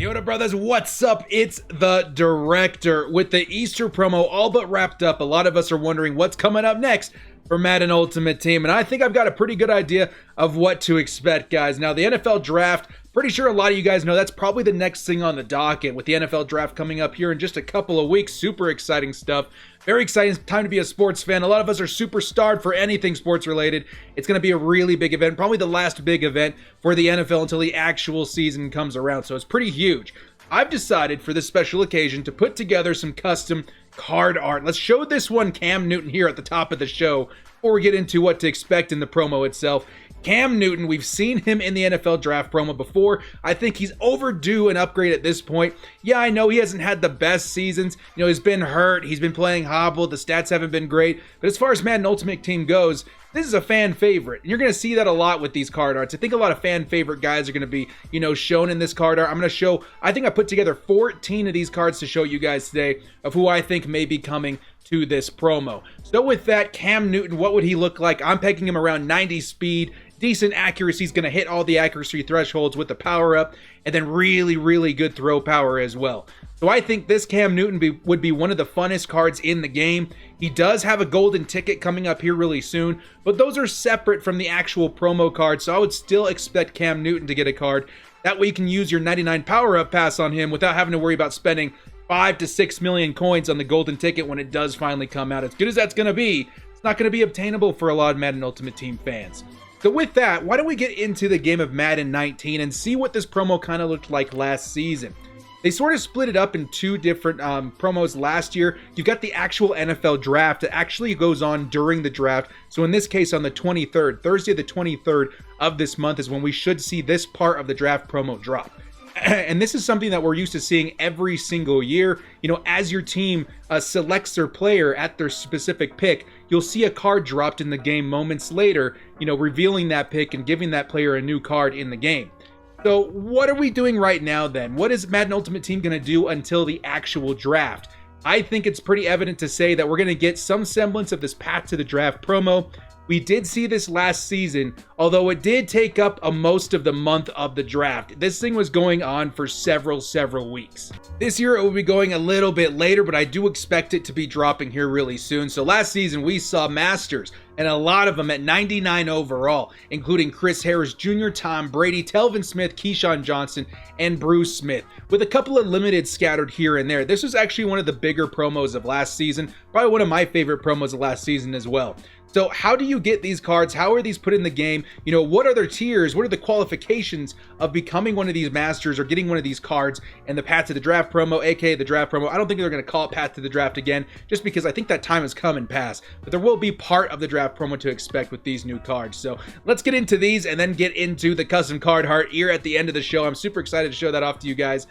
Yoda brothers, what's up? It's the director. With the Easter promo all but wrapped up, a lot of us are wondering what's coming up next for Madden Ultimate Team, and I think I've got a pretty good idea of what to expect, guys. Now, the NFL Draft, pretty sure a lot of you guys know that's probably the next thing on the docket, with the NFL Draft coming up here in just a couple of weeks. Super exciting stuff. Very exciting time to be a sports fan. A lot of us are super starved for anything sports related. It's going to be a really big event, probably the last big event for the NFL until the actual season comes around, so it's pretty huge. I've decided for this special occasion to put together some custom card art. Let's show this one Cam Newton here at the top of the show before we get into what to expect in the promo itself. Cam Newton, we've seen him in the NFL Draft promo before. I think he's overdue an upgrade at this point. Yeah, I know he hasn't had the best seasons. You know, he's been hurt. He's been playing hobbled. The stats haven't been great. But as far as Madden Ultimate Team goes, this is a fan favorite. And you're going to see that a lot with these card arts. I think a lot of fan favorite guys are going to be, you know, shown in this card art. I'm going to show, I think I put together 14 of these cards to show you guys today of who I think may be coming to this promo. So with that, Cam Newton, what would he look like? I'm pegging him around 90 speed. Decent accuracy. He's going to hit all the accuracy thresholds with the power up, and then really good throw power as well. So I think this Cam Newton would be one of the funnest cards in the game. He does have a golden ticket coming up here really soon, but those are separate from the actual promo card, so I would still expect Cam Newton to get a card. That way you can use your 99 power up pass on him without having to worry about spending 5 to 6 million coins on the golden ticket when it does finally come out. As good as that's going to be, it's not going to be obtainable for a lot of Madden Ultimate Team fans. So with that, why don't we get into the game of Madden 19 and see what this promo kind of looked like last season. They sort of split it up in two different promos last year. You've got the actual NFL Draft that actually goes on during the draft. So in this case, on the 23rd, Thursday the 23rd of this month is when we should see this part of the draft promo drop. And this is something that we're used to seeing every single year. You know, as your team selects their player at their specific pick, you'll see a card dropped in the game moments later, you know, revealing that pick and giving that player a new card in the game. So what are we doing right now then? What is Madden Ultimate Team going to do until the actual draft? I think it's pretty evident to say that we're going to get some semblance of this path to the draft promo. We did see this last season, although it did take up most of the month of the draft. This thing was going on for several weeks. This year it will be going a little bit later, but I do expect it to be dropping here really soon. So last season we saw Masters, and a lot of them at 99 overall, including Chris Harris Jr., Tom Brady, Telvin Smith, Keyshawn Johnson, and Bruce Smith, with a couple of limited scattered here and there. This was actually one of the bigger promos of last season, probably one of my favorite promos of last season as well. So how do you get these cards? How are these put in the game? You know, what are their tiers? What are the qualifications of becoming one of these masters or getting one of these cards? And the Path to the Draft promo, aka the draft promo, I don't think they're going to call it Path to the Draft again, just because I think that time has come and passed. But there will be part of the draft promo to expect with these new cards. So let's get into these and then get into the custom card art here at the end of the show. I'm super excited to show that off to you guys.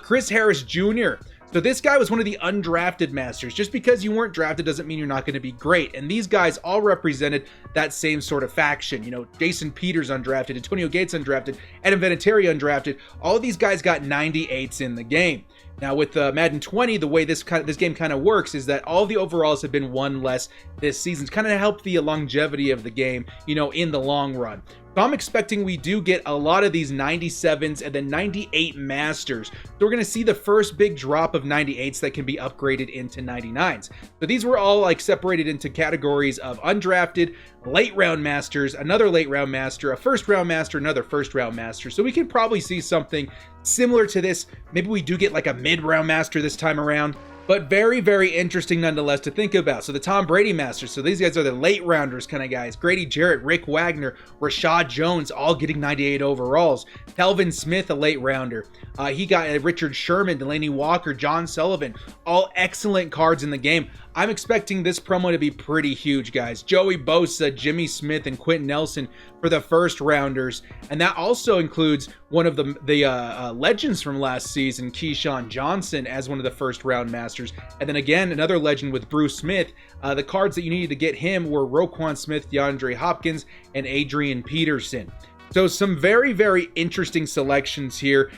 Chris Harris Jr. So this guy was one of the undrafted masters. Just because you weren't drafted doesn't mean you're not going to be great. And these guys all represented that same sort of faction. You know, Jason Peters undrafted, Antonio Gates undrafted, Adam Vinatieri undrafted. All of these guys got 98s in the game. Now with Madden 20, the way this game kind of works is that all the overalls have been one less this season. It's kind of helped the longevity of the game, you know, in the long run. So I'm expecting we do get a lot of these 97s and then 98 masters. So we're going to see the first big drop of 98s that can be upgraded into 99s. So these were all like separated into categories of undrafted, late round masters, another late round master, a first round master, another first round master. So we can probably see something similar to this. Maybe we do get like a mid round master this time around. But very interesting nonetheless to think about. So the Tom Brady Masters. So these guys are the late rounders kind of guys. Grady Jarrett, Rick Wagner, Rashad Jones, all getting 98 overalls. Telvin Smith, a late rounder. He got Richard Sherman, Delaney Walker, John Sullivan. All excellent cards in the game. I'm expecting this promo to be pretty huge, guys. Joey Bosa, Jimmy Smith, and Quentin Nelson for the first rounders. And that also includes one of the legends from last season, Keyshawn Johnson, as one of the first round masters. And then again, another legend with Bruce Smith. The cards that you needed to get him were Roquan Smith, DeAndre Hopkins, and Adrian Peterson. So some very interesting selections here.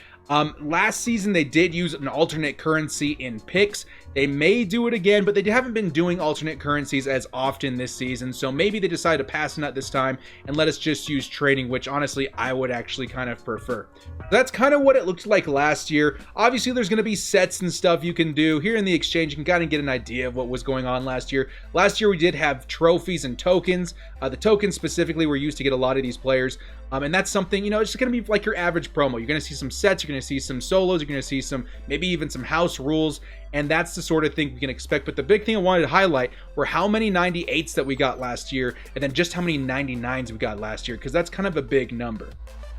Last season, they did use an alternate currency in picks. They may do it again, but they haven't been doing alternate currencies as often this season, so maybe they decide to pass on that this time and let us just use trading, which honestly I would actually kind of prefer. That's kind of what it looked like last year. Obviously there's going to be sets and stuff you can do here in the exchange. You can kind of get an idea of what was going on last year. Last year we did have trophies and tokens. The tokens specifically were used to get a lot of these players. And that's something, it's just going to be like your average promo. You're going to see some sets, you're going to see some solos, you're going to see some, maybe even some house rules, and that's the sort of thing we can expect. But the big thing I wanted to highlight were how many 98s that we got last year, and then just how many 99s we got last year, because that's kind of a big number.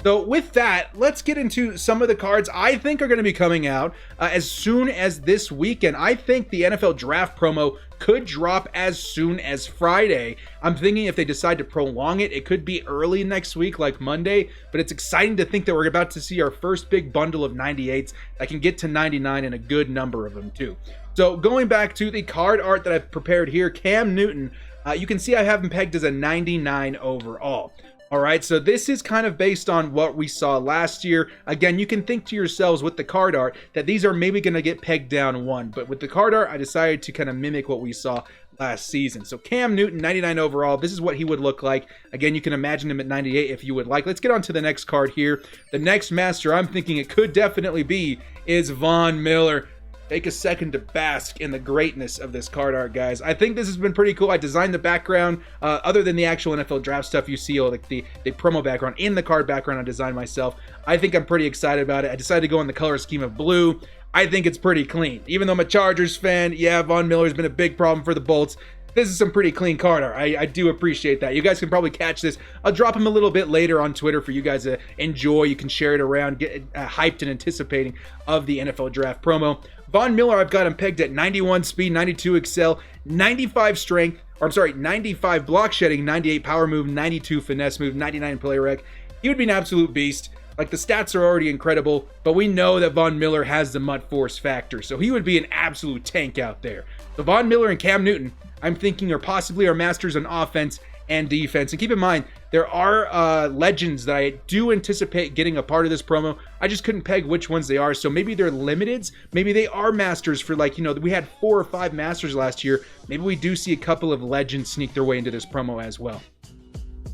So with that, let's get into some of the cards I think are going to be coming out as soon as this weekend. I think the NFL Draft promo could drop as soon as Friday. I'm thinking if they decide to prolong it, it could be early next week, like Monday, but it's exciting to think that we're about to see our first big bundle of 98s that can get to 99 and a good number of them too. So going back to the card art that I've prepared here, Cam Newton, you can see I have him pegged as a 99 overall. All right, so this is kind of based on what we saw last year. Again, you can think to yourselves with the card art that these are maybe going to get pegged down one, but with the card art, I decided to kind of mimic what we saw last season. So Cam Newton, 99 overall, this is what he would look like. Again, you can imagine him at 98 if you would like. Let's get on to the next card here. The next master I'm thinking it could definitely be is Von Miller. Take a second to bask in the greatness of this card art, guys. I think this has been pretty cool. I designed the background, other than the actual NFL Draft stuff you see, like the promo background. In the card background, I designed myself. I think I'm pretty excited about it. I decided to go in the color scheme of blue. I think it's pretty clean. Even though I'm a Chargers fan, yeah, Von Miller's been a big problem for the Bolts. This is some pretty clean card art. I do appreciate that. You guys can probably catch this. I'll drop him a little bit later on Twitter for you guys to enjoy. You can share it around, get hyped and anticipating of the NFL Draft promo. Von Miller, I've got him pegged at 91 speed, 92 excel, 95 strength, 95 block shedding, 98 power move, 92 finesse move, 99 play rec. He would be an absolute beast. Like, the stats are already incredible, but we know that Von Miller has the Mutt Force factor, so he would be an absolute tank out there. So Von Miller and Cam Newton, I'm thinking, are possibly our masters on offense and defense. And keep in mind, there are legends that I do anticipate getting a part of this promo. I just couldn't peg which ones they are. So maybe they're limiteds. Maybe they are masters for, like, we had 4 or 5 masters last year. Maybe we do see a couple of legends sneak their way into this promo as well.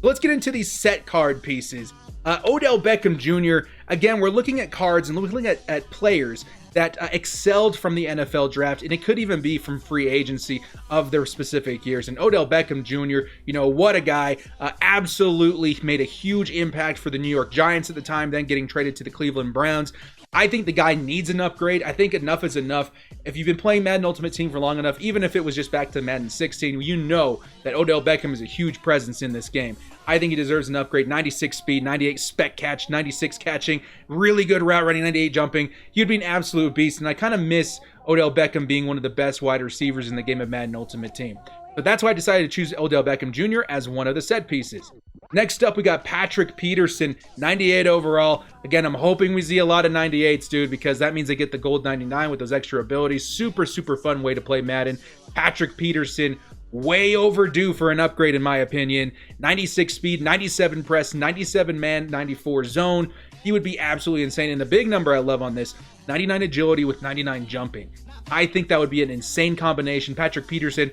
Let's get into these set card pieces. Odell Beckham Jr., again, we're looking at cards and looking at players that excelled from the NFL draft, and it could even be from free agency of their specific years. And Odell Beckham Jr., what a guy, absolutely made a huge impact for the New York Giants at the time, then getting traded to the Cleveland Browns. I think the guy needs an upgrade. I think enough is enough. If you've been playing Madden Ultimate Team for long enough, even if it was just back to Madden 16, you know that Odell Beckham is a huge presence in this game. I think he deserves an upgrade. 96 speed, 98 spec catch, 96 catching, really good route running, 98 jumping. He'd be an absolute beast, and I kind of miss Odell Beckham being one of the best wide receivers in the game of Madden Ultimate Team. But that's why I decided to choose Odell Beckham Jr. as one of the set pieces. Next up, we got Patrick Peterson, 98 overall. Again, I'm hoping we see a lot of 98s, dude, because that means they get the gold 99 with those extra abilities. Super, super fun way to play Madden. Patrick Peterson, way overdue for an upgrade, in my opinion. 96 speed, 97 press, 97 man, 94 zone. He would be absolutely insane. And the big number I love on this, 99 agility with 99 jumping. I think that would be an insane combination. Patrick Peterson,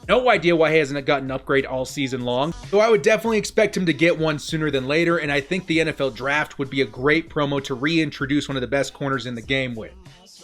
no idea why he hasn't gotten an upgrade all season long. So I would definitely expect him to get one sooner than later, and I think the NFL Draft would be a great promo to reintroduce one of the best corners in the game with.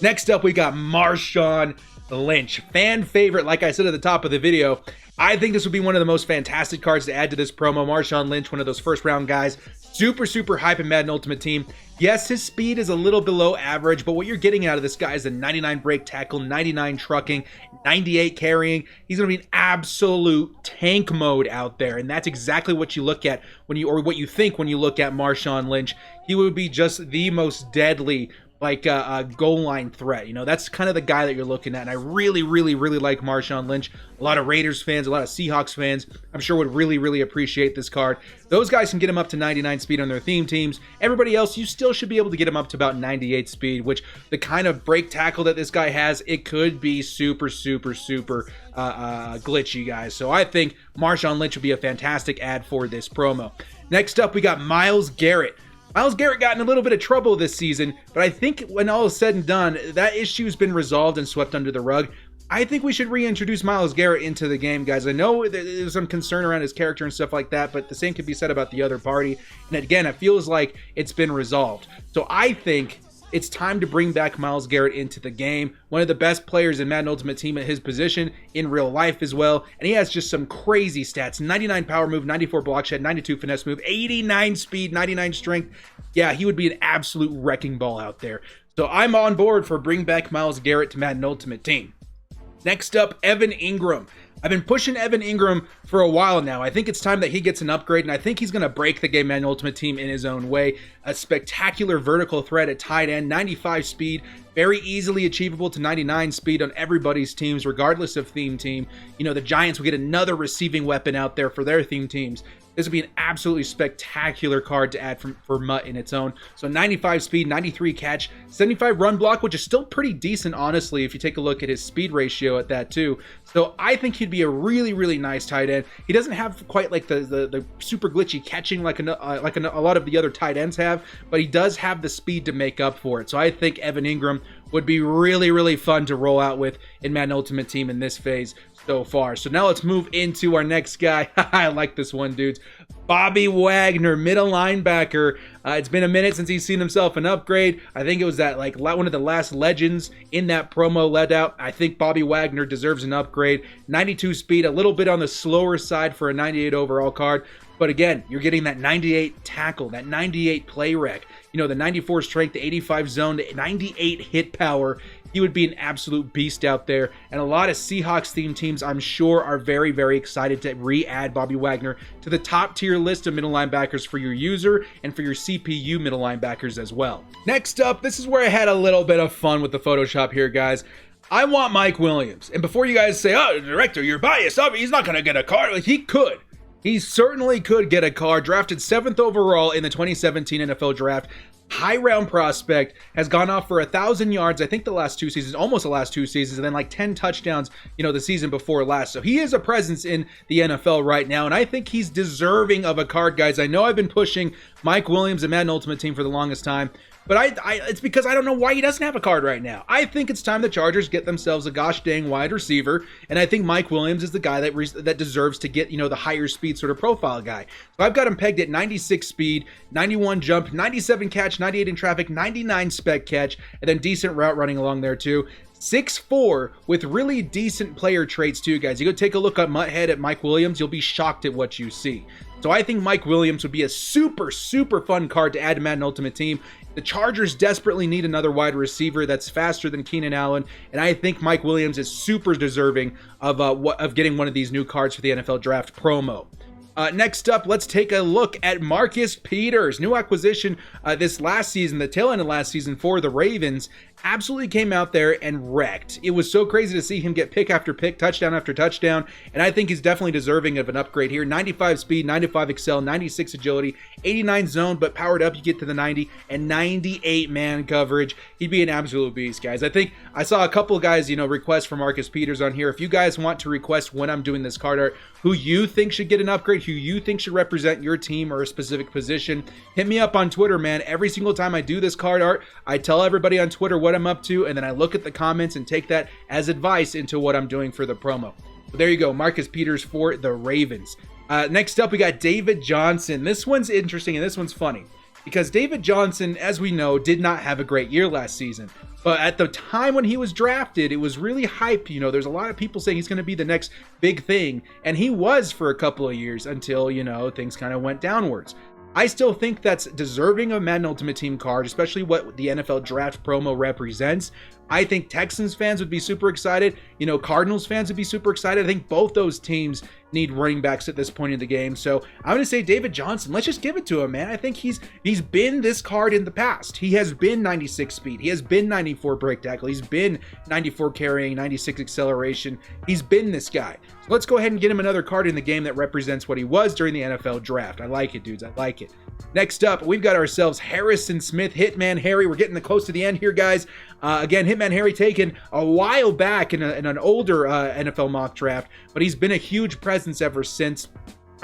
Next up, we got Marshawn Lynch. Fan favorite, like I said at the top of the video. I think this would be one of the most fantastic cards to add to this promo. Marshawn Lynch, one of those first round guys. Super, super hype in Madden Ultimate Team. Yes, his speed is a little below average, but what you're getting out of this guy is a 99 break tackle, 99 trucking, 98 carrying. He's going to be an absolute tank mode out there, and that's exactly what you look at when you, or what you think when you look at Marshawn Lynch. He would be just the most deadly, like a goal line threat. That's kind of the guy that you're looking at. And I really, really, really like Marshawn Lynch. A lot of Raiders fans, a lot of Seahawks fans, I'm sure would really, really appreciate this card. Those guys can get him up to 99 speed on their theme teams. Everybody else, you still should be able to get him up to about 98 speed, which the kind of break tackle that this guy has, it could be super, super, super glitchy, guys. So I think Marshawn Lynch would be a fantastic add for this promo. Next up, we got Myles Garrett. Myles Garrett got in a little bit of trouble this season, but I think when all is said and done, that issue's been resolved and swept under the rug. I think we should reintroduce Myles Garrett into the game, guys. I know there's some concern around his character and stuff like that, but the same could be said about the other party. And again, it feels like it's been resolved. So I think it's time to bring back Myles Garrett into the game. One of the best players in Madden Ultimate Team at his position in real life as well. And he has just some crazy stats. 99 power move, 94 block shed, 92 finesse move, 89 speed, 99 strength. Yeah, he would be an absolute wrecking ball out there. So I'm on board for bring back Myles Garrett to Madden Ultimate Team. Next up, Evan Ingram. I've been pushing Evan Ingram for a while now. I think it's time that he gets an upgrade, and I think he's going to break the game Madden Ultimate Team in his own way. A spectacular vertical threat at tight end, 95 speed, very easily achievable to 99 speed on everybody's teams, regardless of theme team. You know, the Giants will get another receiving weapon out there for their theme teams. This would be an absolutely spectacular card to add for Mutt in its own. So 95 speed, 93 catch, 75 run block, which is still pretty decent, honestly, if you take a look at his speed ratio at that too. So I think he'd be a really, really nice tight end. He doesn't have quite like the super glitchy catching like a lot of the other tight ends have, but he does have the speed to make up for it. So I think Evan Ingram would be really, really fun to roll out with in Madden Ultimate Team in this phase so far. So now let's move into our next guy. I like this one, dudes. Bobby Wagner, middle linebacker. It's been a minute since he's seen himself an upgrade. I think it was that like one of the last legends in that promo let out. I think Bobby Wagner deserves an upgrade. 92 speed, a little bit on the slower side for a 98 overall card. But again, you're getting that 98 tackle, that 98 play rec, you know, the 94 strength, the 85 zone, the 98 hit power. He would be an absolute beast out there. And a lot of Seahawks themed teams, I'm sure, are very, very excited to re-add Bobby Wagner to the top tier list of middle linebackers for your user and for your CPU middle linebackers as well. Next up, this is where I had a little bit of fun with the Photoshop here, guys. I want Mike Williams. And before you guys say, oh, director, you're biased, he's not going to get a card. Like, he could. He certainly could get a card. Drafted 7th overall in the 2017 NFL Draft. High round prospect, has gone off for 1,000 yards, I think the last 2 seasons, almost the last 2 seasons, and then like 10 touchdowns, you know, the season before last. So he is a presence in the NFL right now, and I think he's deserving of a card, guys. I know I've been pushing Mike Williams and Madden Ultimate Team for the longest time, but it's because I don't know why he doesn't have a card right now. I think it's time the Chargers get themselves a gosh dang wide receiver, and I think Mike Williams is the guy that deserves to get, you know, the higher speed sort of profile guy. So I've got him pegged at 96 speed, 91 jump, 97 catch, 98 in traffic, 99 spec catch, and then decent route running along there too. 6'4" with really decent player traits too, guys. You go take a look at Mutthead at Mike Williams, you'll be shocked at what you see. So I think Mike Williams would be a super, super fun card to add to Madden Ultimate Team. The Chargers desperately need another wide receiver that's faster than Keenan Allen, and I think Mike Williams is super deserving of getting one of these new cards for the NFL Draft promo. Next up, let's take a look at Marcus Peters. New acquisition this last season, the tail end of last season for the Ravens. Absolutely came out there and wrecked. It was so crazy to see him get pick after pick, touchdown after touchdown, and I think he's definitely deserving of an upgrade here. 95 speed, 95 excel, 96 agility, 89 zone, but powered up you get to the 90, and 98 man coverage. He'd be an absolute beast, guys. I think I saw a couple guys, you know, request for Marcus Peters on here. If you guys want to request when I'm doing this card art, who you think should get an upgrade, who you think should represent your team or a specific position, hit me up on Twitter, man. Every single time I do this card art, I tell everybody on Twitter what I'm up to, and then I look at the comments and take that as advice into what I'm doing for the promo. So there you go, Marcus Peters for the Ravens. Next up, we got David Johnson. This one's interesting and this one's funny because David Johnson, as we know, did not have a great year last season. But at the time when he was drafted, it was really hype. You know, there's a lot of people saying he's going to be the next big thing. And he was for a couple of years until, you know, things kind of went downwards. I still think that's deserving of a Madden Ultimate Team card, especially what the NFL Draft promo represents. I think Texans fans would be super excited. You know, Cardinals fans would be super excited. I think both those teams need running backs at this point in the game. So I'm going to say David Johnson. Let's just give it to him, man. I think he's been this card in the past. He has been 96 speed. He has been 94 break tackle. He's been 94 carrying, 96 acceleration. He's been this guy. So let's go ahead and get him another card in the game that represents what he was during the NFL Draft. I like it, dudes. I like it. Next up, we've got ourselves Harrison Smith, Hitman Harry. We're getting close to the end here, guys. Again, Hitman Harry taken a while back in an older NFL mock draft, but he's been a huge presence ever since.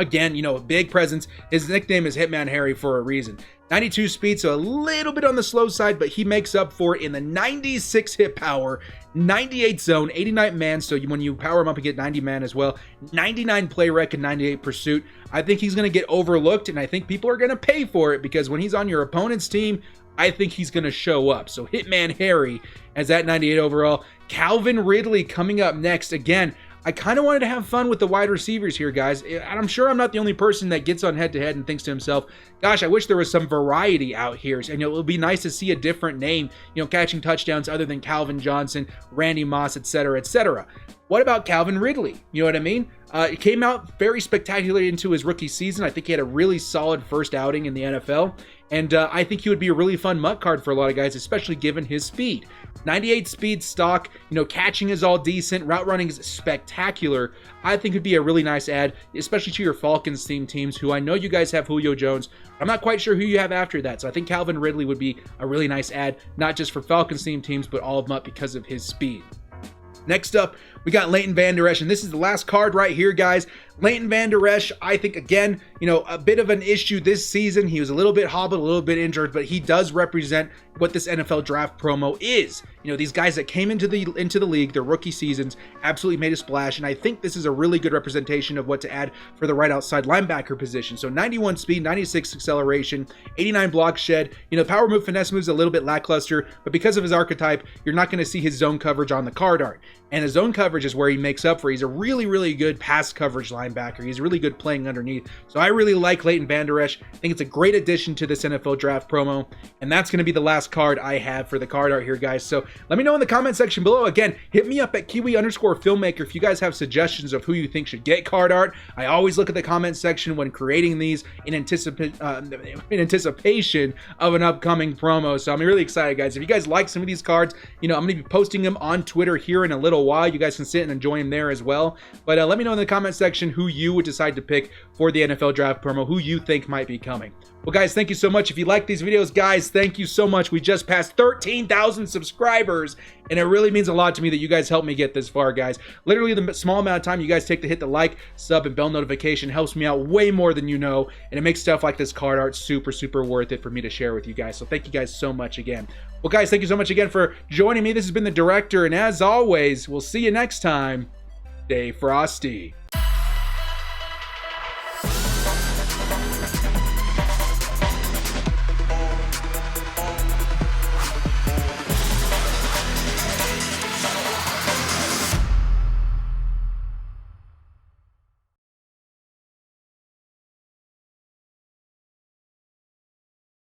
Again, you know, a big presence. His nickname is Hitman Harry for a reason. 92 speed, so a little bit on the slow side, but he makes up for it in the 96 hit power, 98 zone, 89 man, so when you power him up, you get 90 man as well, 99 play rec, and 98 pursuit. I think he's going to get overlooked, and I think people are going to pay for it, because when he's on your opponent's team, I think he's going to show up. So Hitman Harry as that 98 overall. Calvin Ridley coming up next. Again, I kind of wanted to have fun with the wide receivers here, guys. And I'm sure I'm not the only person that gets on head-to-head and thinks to himself, gosh, I wish there was some variety out here. And it would be nice to see a different name, you know, catching touchdowns other than Calvin Johnson, Randy Moss, etc., etc. What about Calvin Ridley? You know what I mean? He came out very spectacularly into his rookie season. I think he had a really solid first outing in the NFL. And I think he would be a really fun MUT card for a lot of guys, especially given his speed. 98 speed stock, you know, catching is all decent. Route running is spectacular. I think it'd be a really nice add, especially to your Falcons themed teams, who I know you guys have Julio Jones. I'm not quite sure who you have after that. So I think Calvin Ridley would be a really nice add, not just for Falcons themed teams, but all of MUT because of his speed. Next up, we got Leighton Vander Esch, and this is the last card right here, guys. Leighton Vander Esch, I think, again, you know, a bit of an issue this season. He was a little bit hobbled, a little bit injured, but he does represent what this NFL draft promo is. You know, these guys that came into the league, their rookie seasons, absolutely made a splash, and I think this is a really good representation of what to add for the right outside linebacker position. So 91 speed, 96 acceleration, 89 block shed. You know, power move, finesse moves a little bit lackluster, but because of his archetype, you're not going to see his zone coverage on the card art. And his zone coverage is where he makes up for. He's a really, really good pass coverage linebacker. He's really good playing underneath. So I really like Leighton Vander Esch. I think it's a great addition to this NFL draft promo. And that's going to be the last card I have for the card art here, guys. So let me know in the comment section below. Again, hit me up at Kiwi_filmmaker if you guys have suggestions of who you think should get card art. I always look at the comment section when creating these in anticipation of an upcoming promo. So I'm really excited, guys. If you guys like some of these cards, you know, I'm going to be posting them on Twitter here in a little while. You guys can sit and enjoy them there as well. But let me know in the comment section who you would decide to pick for the NFL draft promo, who you think might be coming. Well, guys, thank you so much. If you like these videos, guys, thank you so much. We just passed 13,000 subscribers, and it really means a lot to me that you guys helped me get this far, guys. Literally, the small amount of time you guys take to hit the like, sub, and bell notification helps me out way more than you know, and it makes stuff like this card art super, super worth it for me to share with you guys. So thank you guys so much again. Well, guys, thank you so much again for joining me. This has been the Director, and as always, we'll see you next time. Stay frosty.